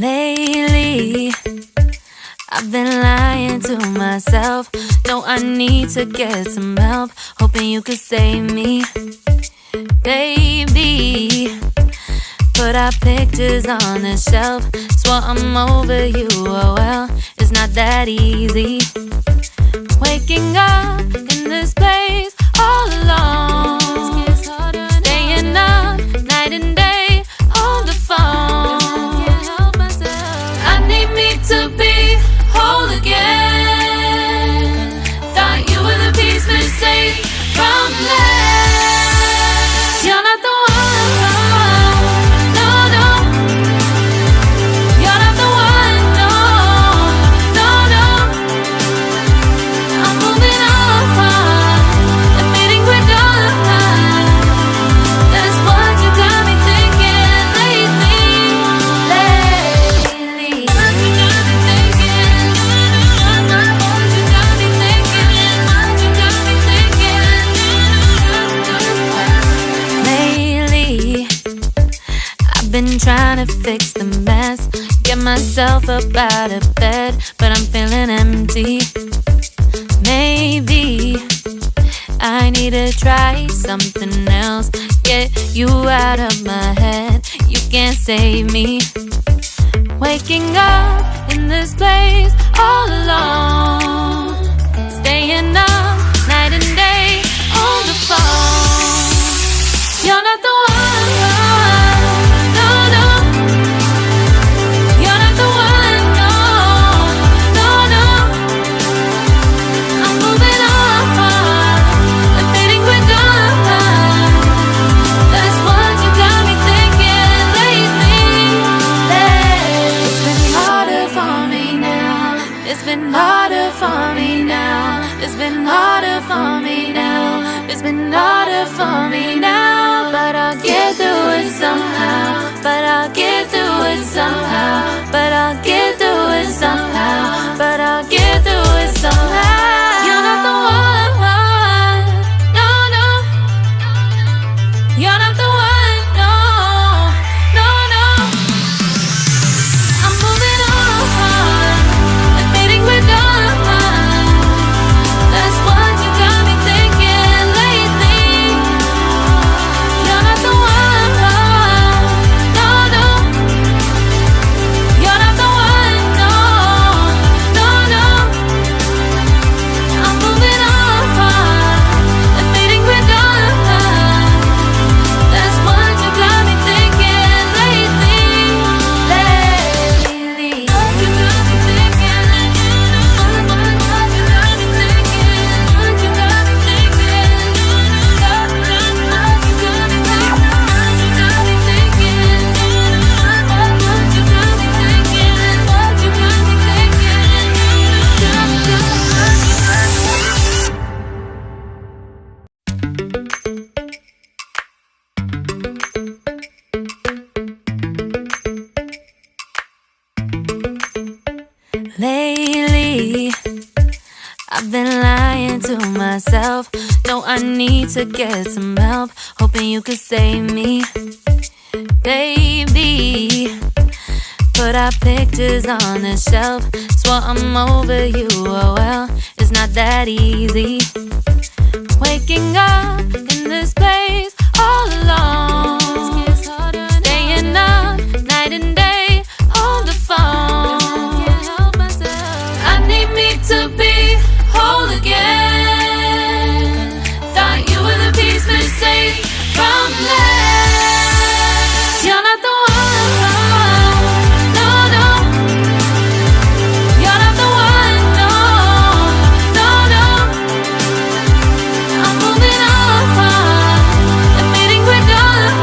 Lately, I've been lying to myself. No, I need to get some help. Hoping you could save me, baby. Put our pictures on the shelf. Swore I'm over you, oh well, it's not that easy. Waking up in this place all alone, staying up night and day on the phone. I need me to be whole again. Thought you were the piece missing from left. You're not the one, no, no. You're not the one, no, no, no. I'm moving on, admitting we're done. That's what you got me thinking lately. What you got me thinking? What you got me thinking? What you got me thinking? Lately, I've been trying to fix the mess, get myself up out of bed, but I'm feeling empty. Maybe I need to try something else. Get you out of my head, you can't save me. Waking up in this place all alone, staying up night and day on the phone. You're not the one, no, no. You're not the one, no, no, no. I'm moving on, admitting we're done. That's what you got me thinking lately. It's been harder for me now. It's been harder for me now. It's been harder for me now. It's been harder for me now. But I'll get through it somehow. But I'll get through it somehow. But I'll get through it somehow. But I'll get through it somehow. You're not the one, no, no. You're not the one, no, no, no. I'm moving on, admitting we're done. That's what you got me thinking lately. You're not the one, no, no. You're not the one, no, no, no. I'm moving on, admitting we're done. That's what you got me thinking lately. What you got me thinking? What you got me thinking? What you got me thinking? What you got me thinking? What you got me thinking? What you got me thinking? What you got me thinking? Lately, I've been lying to myself. No, I need to get some help. Hoping you could save me, baby. Put our pictures on the shelf. Swore I'm over you, oh well, it's not that easy. Waking up in this place all alone, staying up night and day on the phone. I need me to be whole again. Thought you were the piece missing from left. You're not the one, no, no. You're not the one, no, no, no. I'm moving on, admitting we're done.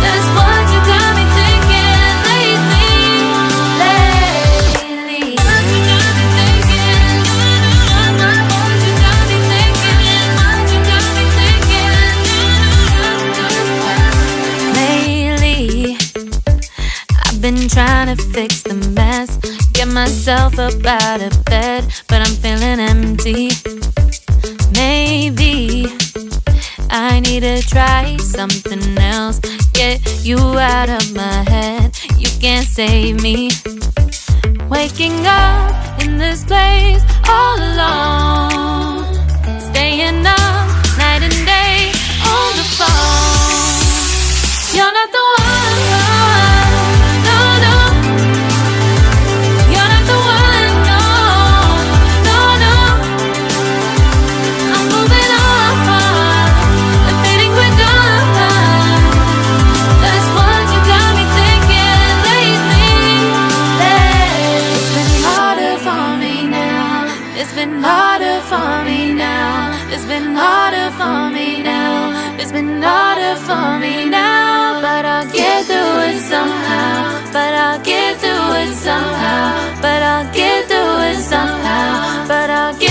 That's what you got me thinking lately. What you got me thinking? What you got me thinking? What you got me thinking? Lately, I've been trying to fix the mess, get myself up out of bed, but I'm feeling empty. to try something else. Get you out of my head, you can't save me. Waking up in this place all alone, staying up night and day on the phone. You're not the one, no, no. You're not the one, no, no, no. I'm moving on, I'm fading quicker. That's what you got me thinking lately. It's been harder for me now. It's been harder for me now. It's been harder for me now. It's been harder for me now. But I'll get through it somehow. But I'll get through it somehow. But I'll get through it somehow. But I'll get